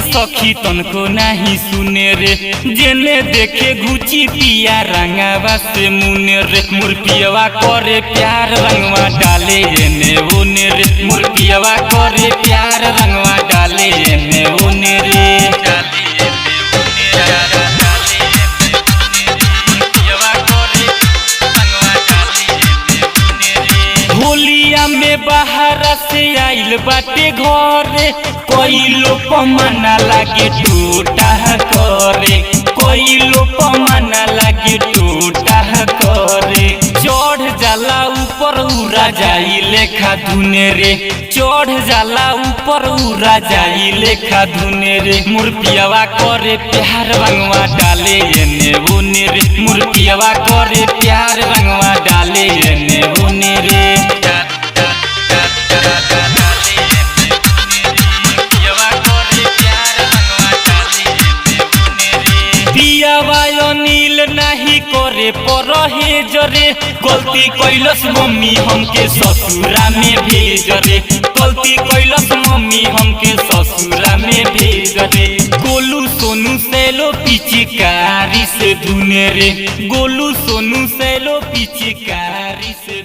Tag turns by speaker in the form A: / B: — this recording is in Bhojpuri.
A: सखी तनको नहीं सुने रे, जेने देखे घुची पिया रंगावा से मुने रे। मुर्पियवा करे प्यार रंगवा डाले एने ओने रे, मुर्पियवा करे प्यार रंगवा डाले एने ओने रे। होलिया में बाहर से आइल बाटे घरे, कोई लोग मना लागे टूटा करे, कोई लोग मना लागे टूटा करे। चढ़ जाला ऊपर उड़ा जाई लेखा धुने रे, चढ़ जाला ऊपर उड़ा जाई लेखा धुने रे। मुर्पियवा करे प्यार रंगवा डाले एने ओने रे, मुर्पियवा करे प्यार रंगवा डाले एने ओने रे। नील नहीं करे परहेज रे, गलती कैलस मम्मी हमके ससुरा में भेज रे, गलती कैलस मम्मी हमके ससुरा में भेज रे। गोलू सोनू सैलो पिचकारी से धुने रे, गोलू सोनू सैलो पिचकारी से